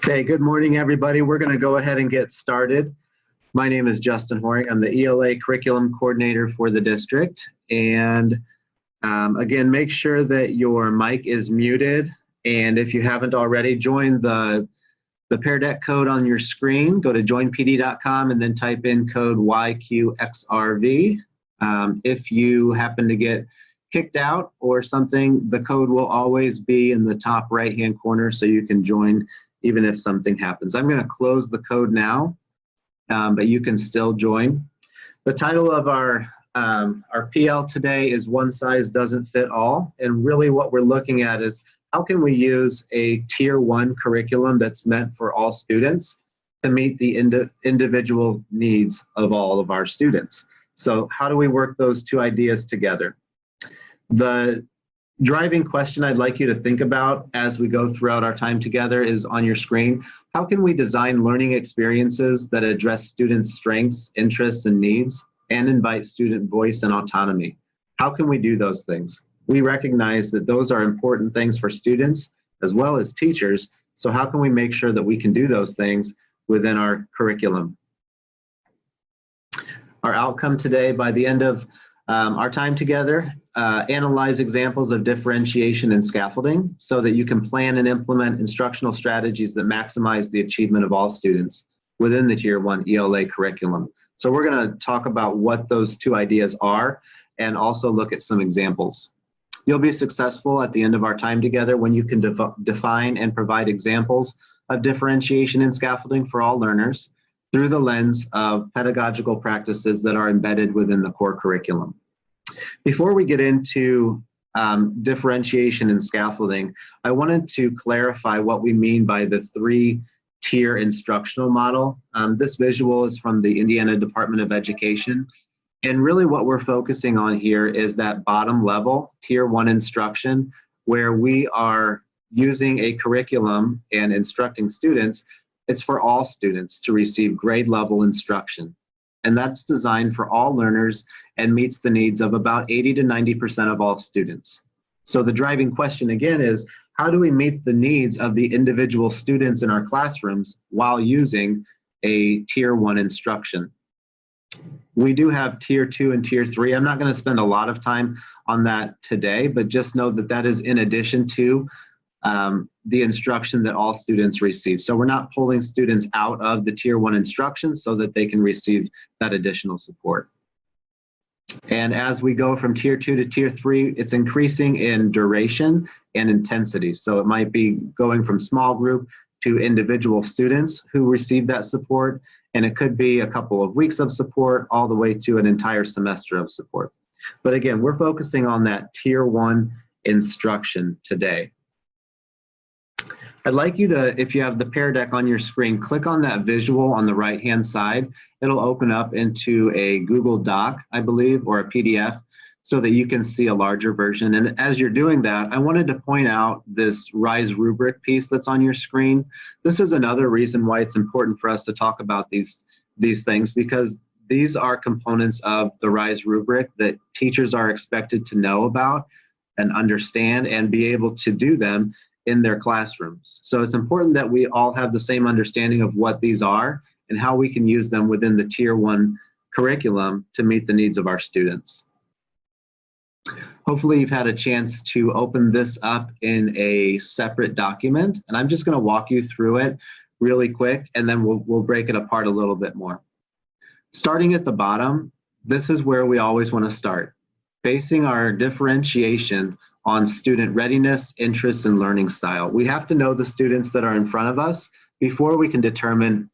Okay, good morning, everybody. We're going to go ahead and get started. My name is Justin Horing. I'm the ELA Curriculum Coordinator for the district. And again, make sure that your mic is muted. And if you haven't already, join the Pear Deck code on your screen. Go to joinpd.com and then type in code YQXRV. If you happen to get kicked out or something, the code will always be in the top right-hand corner so you can join even if something happens. I'm going to close the code now, but you can still join. The title of our PL today is One Size Doesn't Fit All. And really what we're looking at is how can we use a Tier 1 curriculum that's meant for all students to meet the individual needs of all of our students. So how do we work those two ideas together? The driving question I'd like you to think about as we go throughout our time together is on your screen. How can we design learning experiences that address students' strengths, interests, and needs, and invite student voice and autonomy? How can we do those things? We recognize that those are important things for students as well as teachers, so how can we make sure that we can do those things within our curriculum? Our outcome today, by the end of our time together, analyze examples of differentiation and scaffolding so that you can plan and implement instructional strategies that maximize the achievement of all students within the Tier 1 ELA curriculum. So we're going to talk about what those two ideas are and also look at some examples. You'll be successful at the end of our time together when you can define and provide examples of differentiation and scaffolding for all learners through the lens of pedagogical practices that are embedded within the core curriculum. Before we get into differentiation and scaffolding, I wanted to clarify what we mean by the three-tier instructional model. This visual is from the Indiana Department of Education. And really what we're focusing on here is that bottom level, Tier 1 instruction, where we are using a curriculum and instructing students. It's for all students to receive grade level instruction. And that's designed for all learners and meets the needs of about 80 to 90% of all students. So the driving question again is, how do we meet the needs of the individual students in our classrooms while using a Tier 1 instruction? We do have Tier 2 and Tier 3. I'm not going to spend a lot of time on that today, but just know that that is in addition to the instruction that all students receive. So we're not pulling students out of the Tier 1 instruction so that they can receive that additional support. And as we go from Tier 2 to Tier 3, it's increasing in duration and intensity. So it might be going from small group to individual students who receive that support, and it could be a couple of weeks of support all the way to an entire semester of support. But again, we're focusing on that Tier 1 instruction today. I'd like you to, if you have the Pear Deck on your screen, click on that visual on the right-hand side. It'll open up into a Google Doc, I believe, or a PDF, so that you can see a larger version. And as you're doing that, I wanted to point out this RISE rubric piece that's on your screen. This is another reason why it's important for us to talk about these things, because these are components of the RISE rubric that teachers are expected to know about and understand and be able to do them in their classrooms. So it's important that we all have the same understanding of what these are and how we can use them within the Tier 1 curriculum to meet the needs of our students. Hopefully you've had a chance to open this up in a separate document, and I'm just going to walk you through it really quick, and then we'll break it apart a little bit more. Starting at the bottom, this is where we always want to start, basing our differentiation on student readiness, interests, and learning style. We have to know the students that are in front of us before we can determine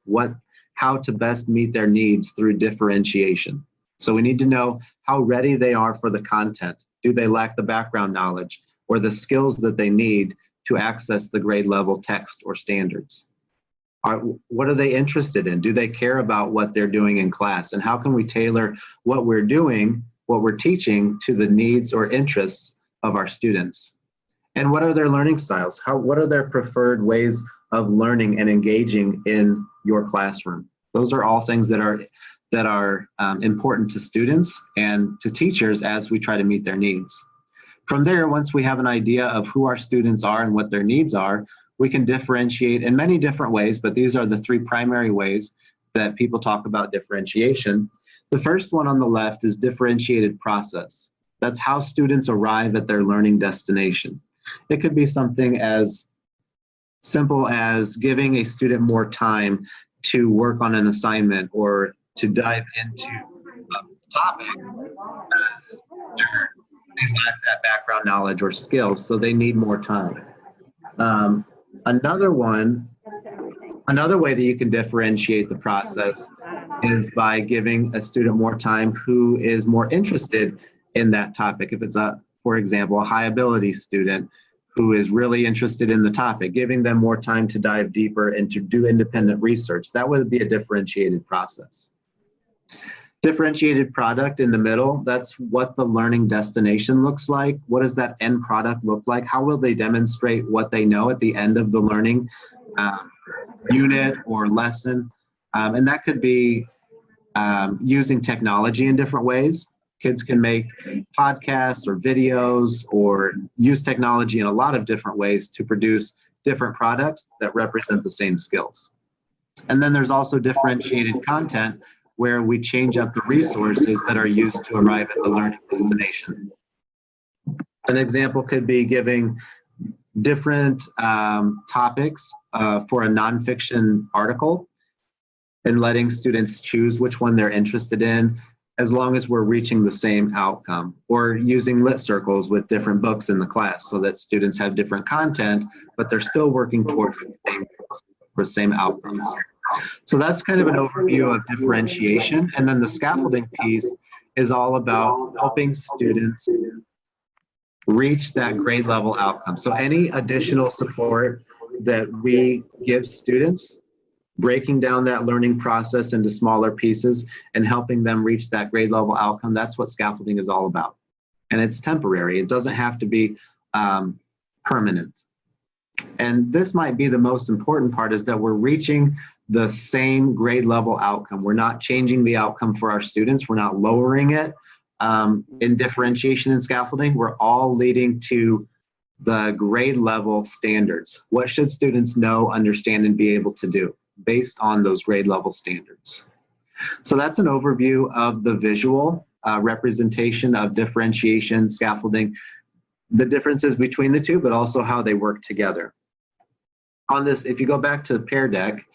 how to best meet their needs through differentiation. So we need to know how ready they are for the content. Do they lack the background knowledge or the skills that they need to access the grade level text or standards? What are they interested in? Do they care about what they're doing in class? And how can we tailor what we're doing, what we're teaching, to the needs or interests of our students? And what are their learning styles? What are their preferred ways of learning and engaging in your classroom? Those are all things that are important to students and to teachers as we try to meet their needs. From there, once we have an idea of who our students are and what their needs are, We can differentiate in many different ways, but these are the three primary ways that people talk about differentiation. The first one on the left is differentiated process. That's how students arrive at their learning destination. It could be something as simple as giving a student more time to work on an assignment or to dive into a topic as they lack that background knowledge or skills, so they need more time. Another way that you can differentiate the process is by giving a student more time who is more interested in that topic. If it's for example, a high ability student who is really interested in the topic, giving them more time to dive deeper and to do independent research, that would be a differentiated process. Differentiated product in the middle, that's what the learning destination looks like. What does that end product look like? How will they demonstrate what they know at the end of the learning unit or lesson? And that could be using technology in different ways. Kids can make podcasts or videos or use technology in a lot of different ways to produce different products that represent the same skills. And then there's also differentiated content where we change up the resources that are used to arrive at the learning destination. An example could be giving different topics for a nonfiction article and letting students choose which one they're interested in, as long as we're reaching the same outcome, or using lit circles with different books in the class so that students have different content, but they're still working towards the same outcomes. So that's kind of an overview of differentiation. And then the scaffolding piece is all about helping students reach that grade level outcome. So any additional support that we give students, breaking down that learning process into smaller pieces and helping them reach that grade level outcome, that's what scaffolding is all about. And it's temporary. It doesn't have to be permanent. And this might be the most important part, is that we're reaching the same grade level outcome. We're not changing the outcome for our students. We're not lowering it. In differentiation and scaffolding, we're all leading to the grade level standards. What should students know, understand, and be able to do based on those grade level standards? So that's an overview of the visual representation of differentiation, scaffolding, the differences between the two, but also how they work together. On this, if you go back to the Pear Deck,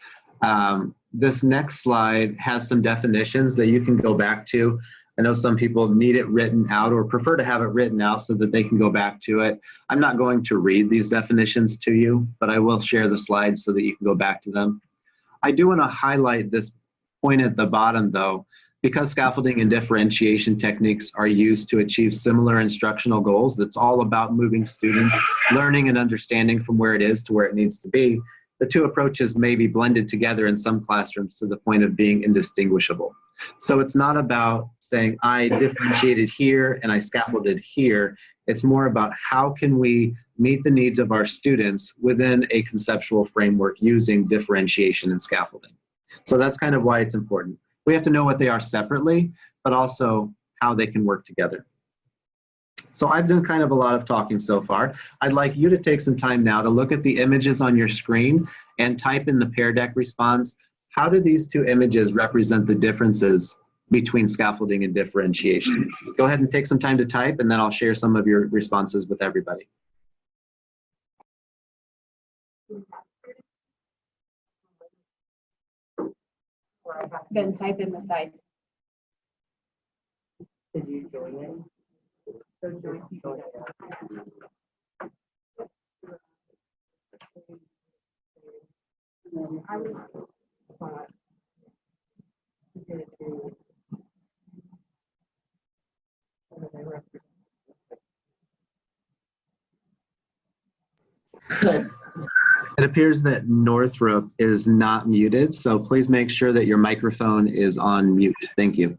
this next slide has some definitions that you can go back to. I know some people need it written out or prefer to have it written out so that they can go back to it. I'm not going to read these definitions to you, but I will share the slides so that you can go back to them. I do want to highlight this point at the bottom, though, because scaffolding and differentiation techniques are used to achieve similar instructional goals. That's all about moving students, learning and understanding from where it is to where it needs to be. The two approaches may be blended together in some classrooms to the point of being indistinguishable. So it's not about saying I differentiated here and I scaffolded here. It's more about how can we meet the needs of our students within a conceptual framework using differentiation and scaffolding. So that's kind of why it's important. We have to know what they are separately, but also how they can work together. So I've done kind of a lot of talking so far. I'd like you to take some time now to look at the images on your screen and type in the Pear Deck response. How do these two images represent the differences between scaffolding and differentiation? Go ahead and take some time to type, and then I'll share some of your responses with everybody. Then type in the side. Did you join in? I was It appears that Northrop is not muted, so please make sure that your microphone is on mute. Thank you.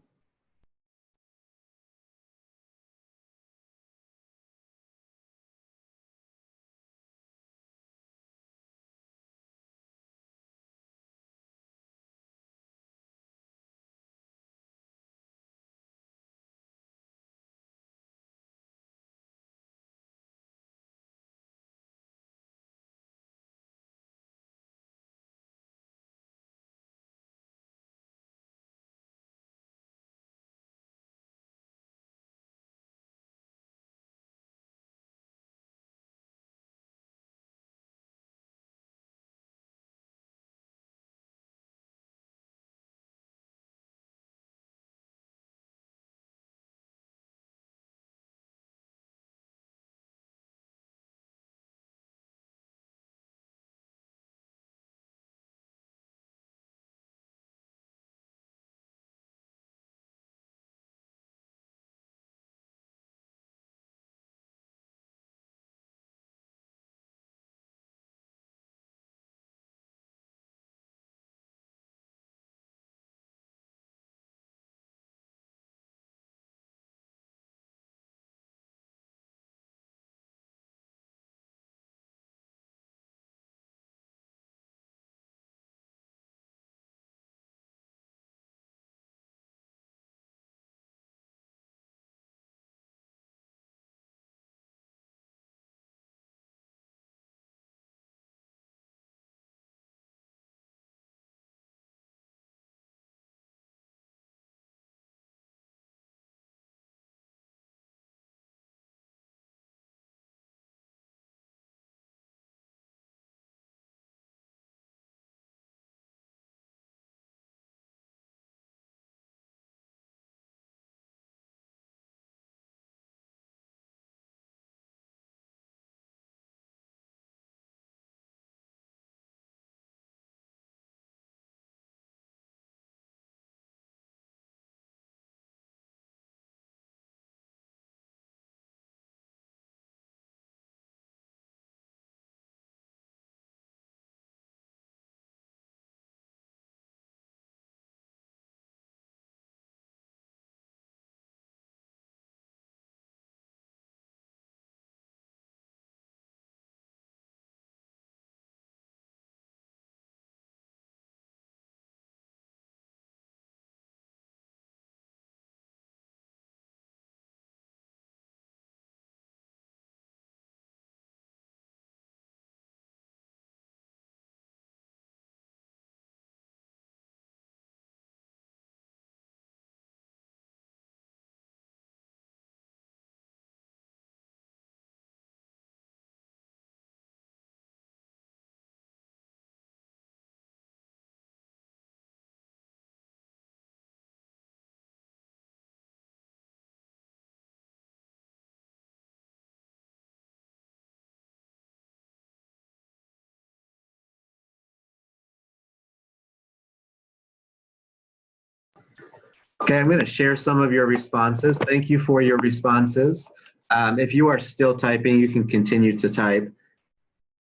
Okay, I'm going to share some of your responses. Thank you for your responses. If you are still typing, you can continue to type.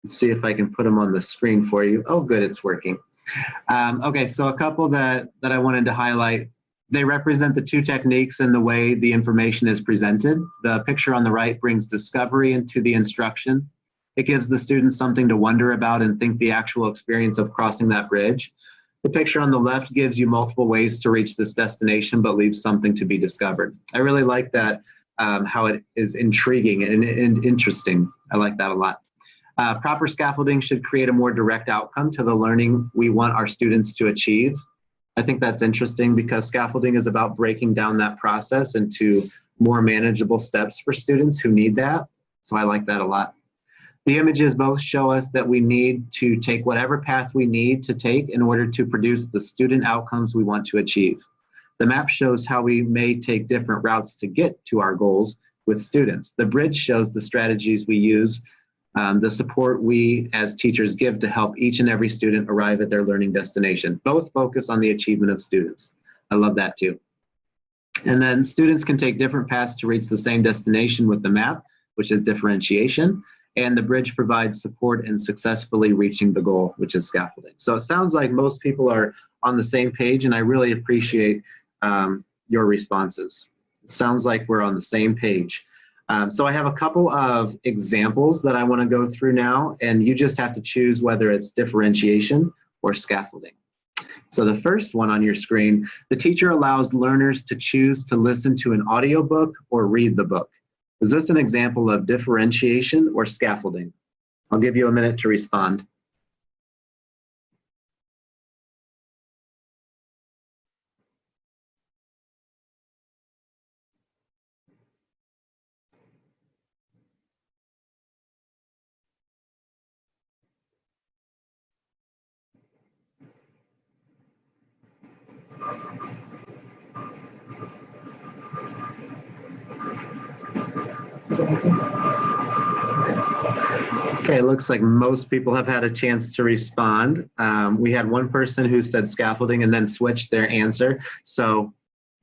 Let's see if I can put them on the screen for you. Oh, good, it's working. Okay, so a couple that I wanted to highlight. They represent the two techniques in the way the information is presented. The picture on the right brings discovery into the instruction. It gives the students something to wonder about and think the actual experience of crossing that bridge. The picture on the left gives you multiple ways to reach this destination, but leaves something to be discovered. I really like that, how it is intriguing and interesting. I like that a lot. Proper scaffolding should create a more direct outcome to the learning we want our students to achieve. I think that's interesting because scaffolding is about breaking down that process into more manageable steps for students who need that. So I like that a lot. The images both show us that we need to take whatever path we need to take in order to produce the student outcomes we want to achieve. The map shows how we may take different routes to get to our goals with students. The bridge shows the strategies we use, the support we as teachers give to help each and every student arrive at their learning destination. Both focus on the achievement of students. I love that too. And then students can take different paths to reach the same destination with the map, which is differentiation. And the bridge provides support in successfully reaching the goal, which is scaffolding. So it sounds like most people are on the same page, and I really appreciate your responses. It sounds like we're on the same page. So I have a couple of examples that I want to go through now, and you just have to choose whether it's differentiation or scaffolding. So the first one on your screen, the teacher allows learners to choose to listen to an audiobook or read the book. Is this an example of differentiation or scaffolding? I'll give you a minute to respond. Okay, it looks like most people have had a chance to respond. We had one person who said scaffolding and then switched their answer. So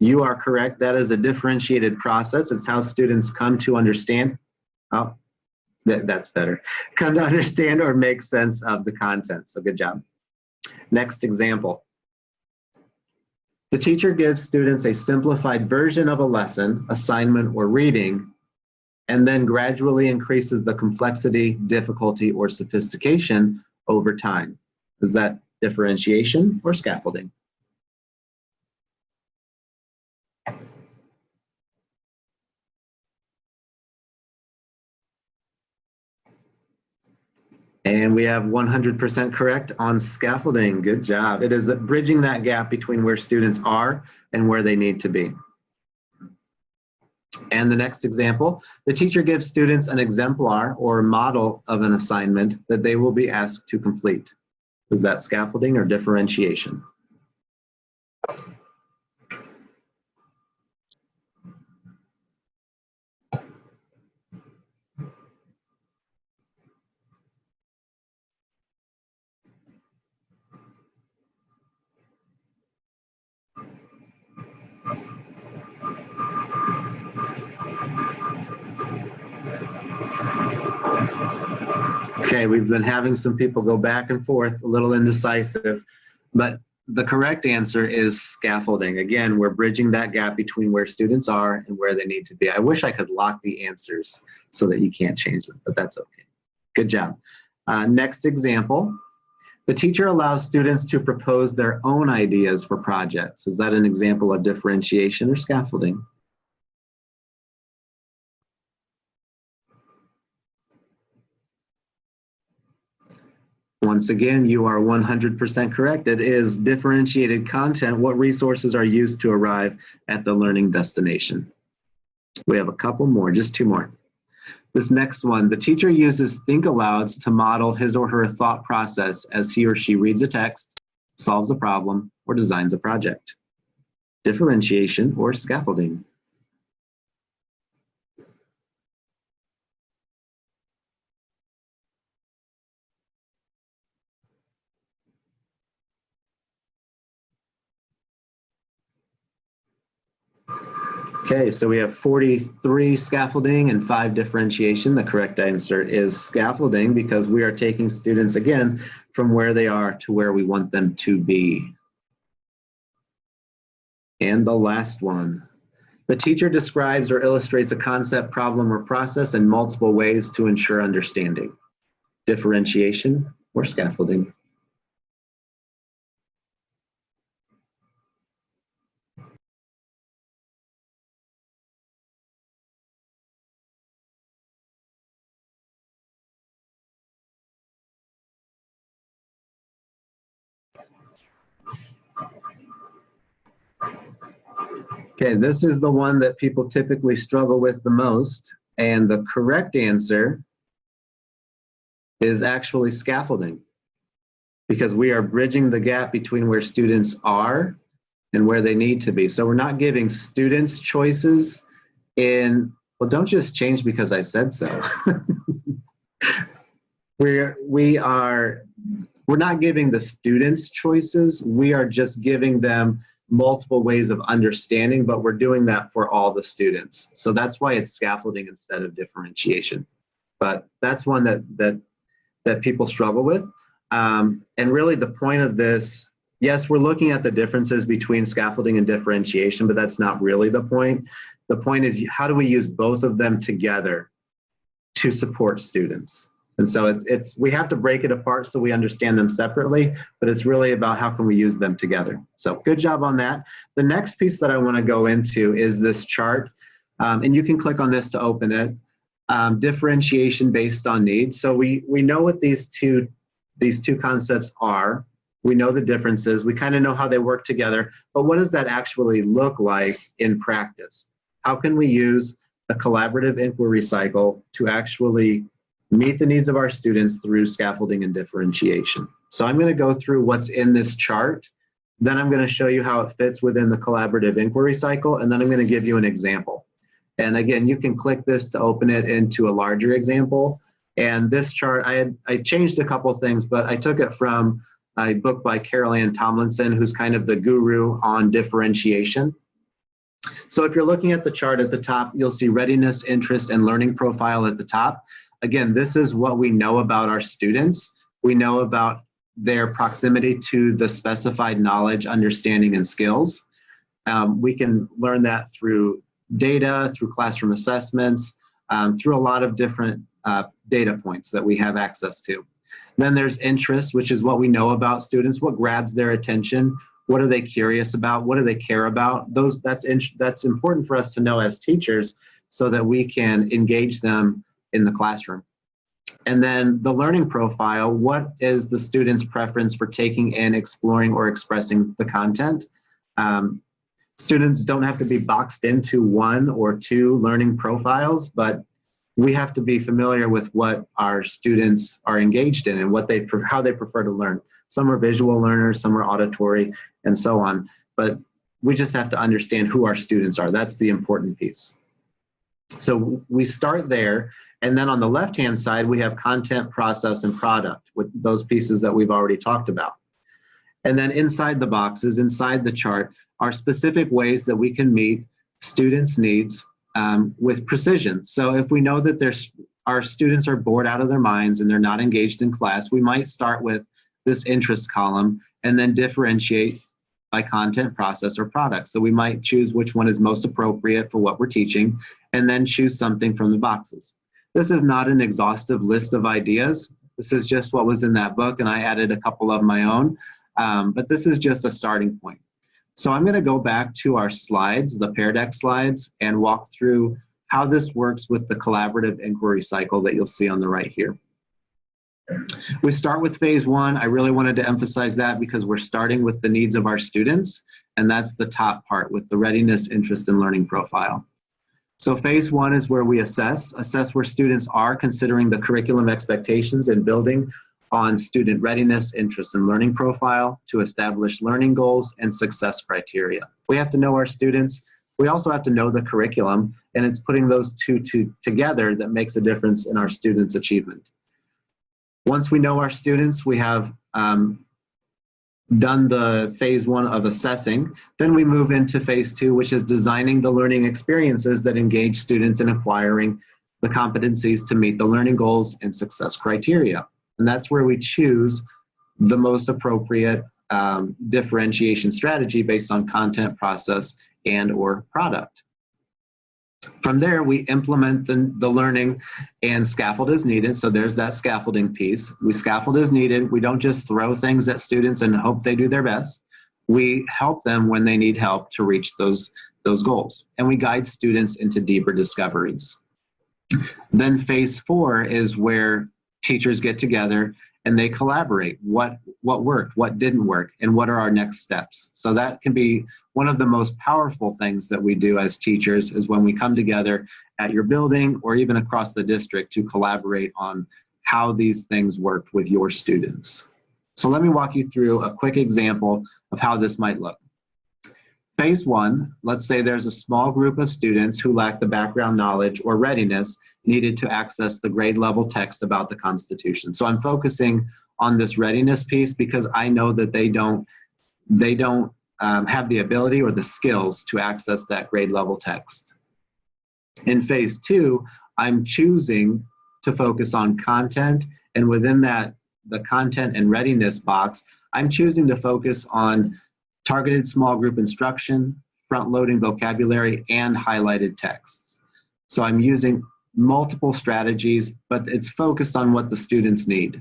you are correct. That is a differentiated process. It's how students come to understand. Oh, that's better. Come to understand or make sense of the content. So good job. Next example. The teacher gives students a simplified version of a lesson, assignment, or reading, and then gradually increases the complexity, difficulty, or sophistication over time. Is that differentiation or scaffolding? And we have 100% correct on scaffolding. Good job. It is bridging that gap between where students are and where they need to be. And the next example, the teacher gives students an exemplar or model of an assignment that they will be asked to complete. Is that scaffolding or differentiation? Okay, we've been having some people go back and forth, a little indecisive, but the correct answer is scaffolding. Again, we're bridging that gap between where students are and where they need to be. I wish I could lock the answers so that you can't change them, but that's okay. Good job. Next example, the teacher allows students to propose their own ideas for projects. Is that an example of differentiation or scaffolding? Once again, you are 100% correct. It is differentiated content. What resources are used to arrive at the learning destination? We have a couple more, just two more. This next one, the teacher uses think alouds to model his or her thought process as he or she reads a text, solves a problem, or designs a project. Differentiation or scaffolding? Okay, so we have 43 scaffolding and 5 differentiation. The correct answer is scaffolding because we are taking students, again, from where they are to where we want them to be. And the last one. The teacher describes or illustrates a concept, problem, or process in multiple ways to ensure understanding. Differentiation or scaffolding. Okay, this is the one that people typically struggle with the most, and the correct answer is actually scaffolding, because we are bridging the gap between where students are and where they need to be. So we're not giving students choices in, well, don't just change because I said so. We're not giving the students choices, we are just giving them multiple ways of understanding, but we're doing that for all the students. So that's why it's scaffolding instead of differentiation. But that's one that people struggle with. And really the point of this, yes, we're looking at the differences between scaffolding and differentiation, but that's not really the point. The point is, how do we use both of them together to support students? And so we have to break it apart so we understand them separately, but it's really about how can we use them together. So good job on that. The next piece that I want to go into is this chart, and you can click on this to open it. Differentiation based on needs. So we know what these two concepts are. We know the differences. We kind of know how they work together, but what does that actually look like in practice? How can we use a collaborative inquiry cycle to actually meet the needs of our students through scaffolding and differentiation? So I'm going to go through what's in this chart. Then I'm going to show you how it fits within the collaborative inquiry cycle, and then I'm going to give you an example. And again, you can click this to open it into a larger example. And this chart, I changed a couple things, but I took it from a book by Carol Ann Tomlinson, who's kind of the guru on differentiation. So if you're looking at the chart at the top, you'll see readiness, interest, and learning profile at the top. Again, this is what we know about our students. We know about their proximity to the specified knowledge, understanding, and skills. We can learn that through data, through classroom assessments, through a lot of different data points that we have access to. Then there's interest, which is what we know about students, what grabs their attention, what are they curious about, what do they care about. That's important for us to know as teachers so that we can engage them in the classroom. And then the learning profile, what is the student's preference for taking in, exploring, or expressing the content? Students don't have to be boxed into 1 or 2 learning profiles, but we have to be familiar with what our students are engaged in and how they prefer to learn. Some are visual learners, some are auditory, and so on. But we just have to understand who our students are. That's the important piece. So we start there, and then on the left-hand side, we have content, process, and product with those pieces that we've already talked about. And then inside the boxes, inside the chart, are specific ways that we can meet students' needs with precision. So if we know that our students are bored out of their minds and they're not engaged in class, we might start with this interest column and then differentiate by content, process, or product. So we might choose which one is most appropriate for what we're teaching and then choose something from the boxes. This is not an exhaustive list of ideas. This is just what was in that book, and I added a couple of my own, but this is just a starting point. So I'm going to go back to our slides, the Pear Deck slides, and walk through how this works with the collaborative inquiry cycle that you'll see on the right here. We start with phase 1. I really wanted to emphasize that because we're starting with the needs of our students, and that's the top part with the readiness, interest, and learning profile. So phase 1 is where we assess where students are considering the curriculum expectations and building on student readiness, interest, and learning profile to establish learning goals and success criteria. We have to know our students. We also have to know the curriculum, and it's putting those two together that makes a difference in our students' achievement. Once we know our students, we have done the phase one of assessing, then we move into phase two, which is designing the learning experiences that engage students in acquiring the competencies to meet the learning goals and success criteria. And that's where we choose the most appropriate differentiation strategy based on content, process, and or product. From there, we implement the learning and scaffold as needed. So there's that scaffolding piece. We scaffold as needed. We don't just throw things at students and hope they do their best. We help them when they need help to reach those goals. And we guide students into deeper discoveries. Then phase four is where teachers get together and they collaborate. What worked, what didn't work, and what are our next steps? So that can be one of the most powerful things that we do as teachers is when we come together at your building or even across the district to collaborate on how these things worked with your students. So let me walk you through a quick example of how this might look. Phase one, let's say there's a small group of students who lack the background knowledge or readiness needed to access the grade level text about the Constitution. So I'm focusing on this readiness piece because I know that they don't have the ability or the skills to access that grade level text. In phase two, I'm choosing to focus on content, and within that, the content and readiness box, I'm choosing to focus on targeted small group instruction, front-loading vocabulary, and highlighted texts. So I'm using multiple strategies, but it's focused on what the students need.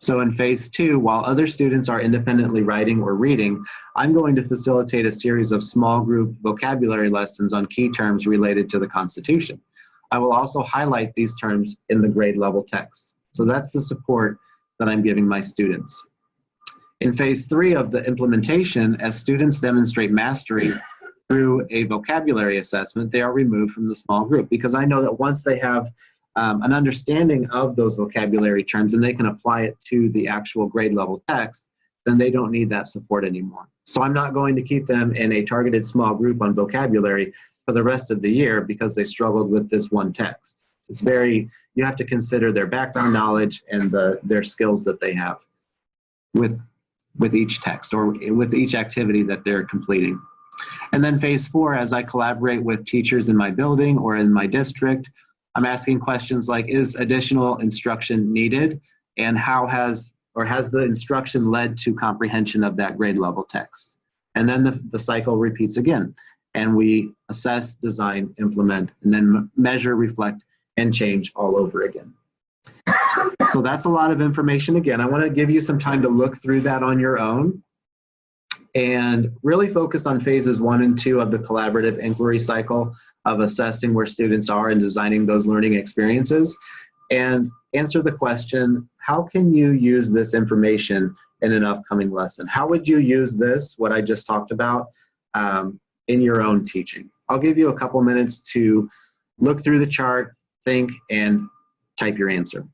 So in phase two, while other students are independently writing or reading, I'm going to facilitate a series of small group vocabulary lessons on key terms related to the Constitution. I will also highlight these terms in the grade level text. So that's the support that I'm giving my students. In phase three of the implementation, as students demonstrate mastery through a vocabulary assessment, they are removed from the small group because I know that once they have an understanding of those vocabulary terms and they can apply it to the actual grade level text, then they don't need that support anymore. So I'm not going to keep them in a targeted small group on vocabulary for the rest of the year because they struggled with this one text. It's you have to consider their background knowledge and their skills that they have with each text or with each activity that they're completing. And then phase four, as I collaborate with teachers in my building or in my district, I'm asking questions like, is additional instruction needed? And has the instruction led to comprehension of that grade level text? And then the cycle repeats again. And we assess, design, implement, and then measure, reflect, and change all over again. So that's a lot of information. Again, I want to give you some time to look through that on your own and really focus on phases 1 and 2 of the collaborative inquiry cycle of assessing where students are and designing those learning experiences, and answer the question, how can you use this information in an upcoming lesson? How would you use this, what I just talked about, in your own teaching? I'll give you a couple minutes to look through the chart, think, and type your answer.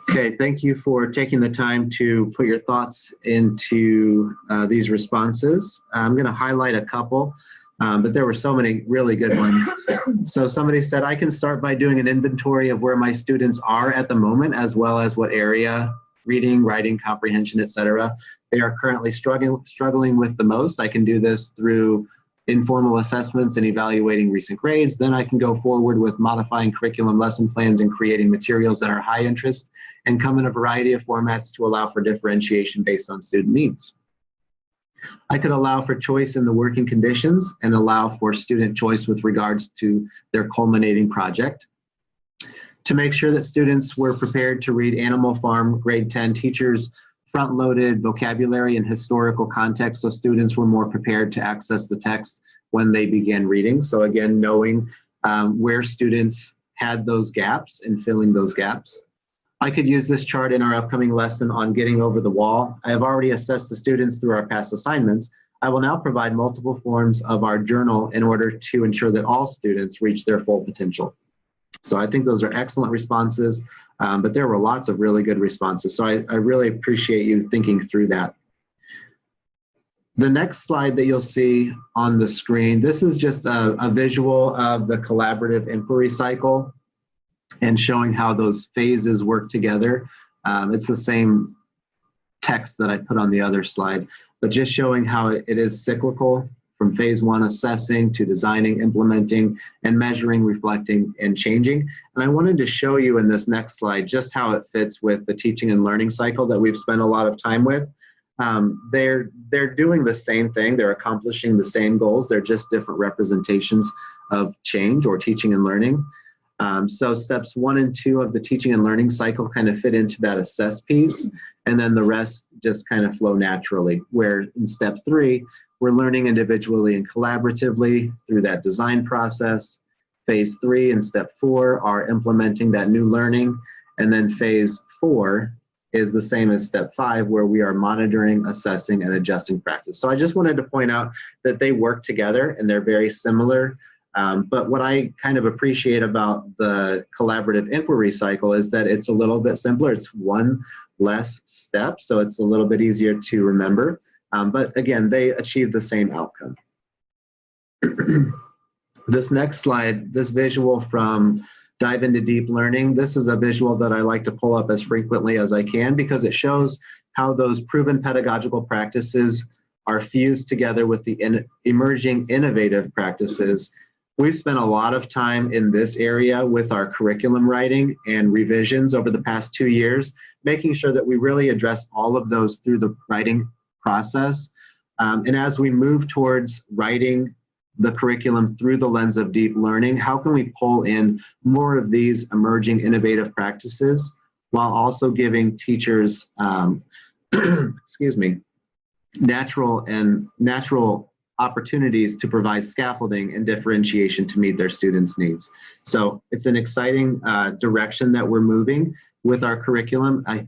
Okay, thank you for taking the time to put your thoughts into these responses. I'm going to highlight a couple, but there were so many really good ones. So somebody said, I can start by doing an inventory of where my students are at the moment, as well as what area, reading, writing, comprehension, etc. they are currently struggling with the most. I can do this through informal assessments and evaluating recent grades. Then I can go forward with modifying curriculum lesson plans and creating materials that are high interest and come in a variety of formats to allow for differentiation based on student needs. I could allow for choice in the working conditions and allow for student choice with regards to their culminating project. To make sure that students were prepared to read Animal Farm grade 10, teachers front-loaded vocabulary and historical context so students were more prepared to access the text when they began reading. So again, knowing where students had those gaps and filling those gaps. I could use this chart in our upcoming lesson on getting over the wall. I have already assessed the students through our past assignments. I will now provide multiple forms of our journal in order to ensure that all students reach their full potential. So I think those are excellent responses, but there were lots of really good responses. So I really appreciate you thinking through that. The next slide that you'll see on the screen, this is just a visual of the collaborative inquiry cycle and showing how those phases work together. It's the same text that I put on the other slide, but just showing how it is cyclical from phase one, assessing, to designing, implementing, and measuring, reflecting, and changing. And I wanted to show you in this next slide just how it fits with the teaching and learning cycle that we've spent a lot of time with. They're doing the same thing. They're accomplishing the same goals. They're just different representations of change or teaching and learning. So steps 1 and 2 of the teaching and learning cycle kind of fit into that assess piece, and then the rest just kind of flow naturally, where in step 3, we're learning individually and collaboratively through that design process. Phase 3 and step 4 are implementing that new learning, and then phase 4 is the same as step 5, where we are monitoring, assessing, and adjusting practice. So I just wanted to point out that they work together and they're very similar. But what I kind of appreciate about the collaborative inquiry cycle is that it's a little bit simpler. It's one less step, so it's a little bit easier to remember. But again, they achieve the same outcome. This next slide, this visual from Dive into Deep Learning, this is a visual that I like to pull up as frequently as I can because it shows how those proven pedagogical practices are fused together with the emerging innovative practices. We've spent a lot of time in this area with our curriculum writing and revisions over the past 2 years, making sure that we really address all of those through the writing process. And as we move towards writing the curriculum through the lens of deep learning, how can we pull in more of these emerging innovative practices while also giving teachers, excuse me, natural opportunities to provide scaffolding and differentiation to meet their students' needs. So it's an exciting direction that we're moving with our curriculum. I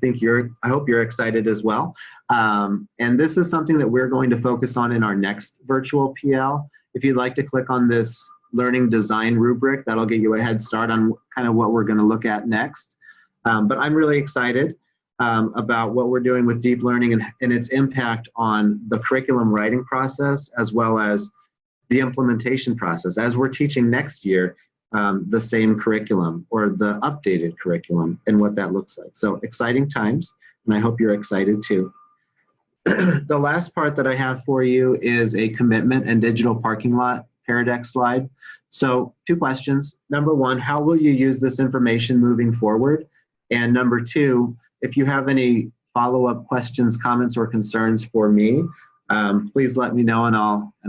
hope you're excited as well. And this is something that we're going to focus on in our next virtual PL. If you'd like to click on this learning design rubric, that'll get you a head start on kind of what we're going to look at next. But I'm really excited about what we're doing with deep learning and its impact on the curriculum writing process, as well as the implementation process as we're teaching next year the same curriculum or the updated curriculum and what that looks like. So exciting times, and I hope you're excited too. The last part that I have for you is a commitment and digital parking lot Paradex slide. So 2 questions. Number 1, how will you use this information moving forward? And number 2, if you have any follow-up questions, comments, or concerns for me, please let me know and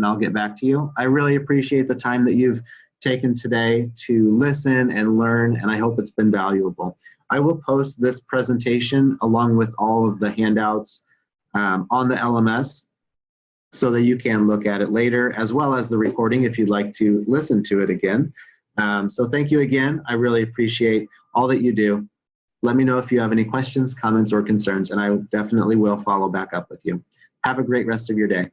I'll get back to you. I really appreciate the time that you've taken today to listen and learn, and I hope it's been valuable. I will post this presentation along with all of the handouts on the LMS so that you can look at it later, as well as the recording if you'd like to listen to it again. So thank you again. I really appreciate all that you do. Let me know if you have any questions, comments, or concerns, and I definitely will follow back up with you. Have a great rest of your day.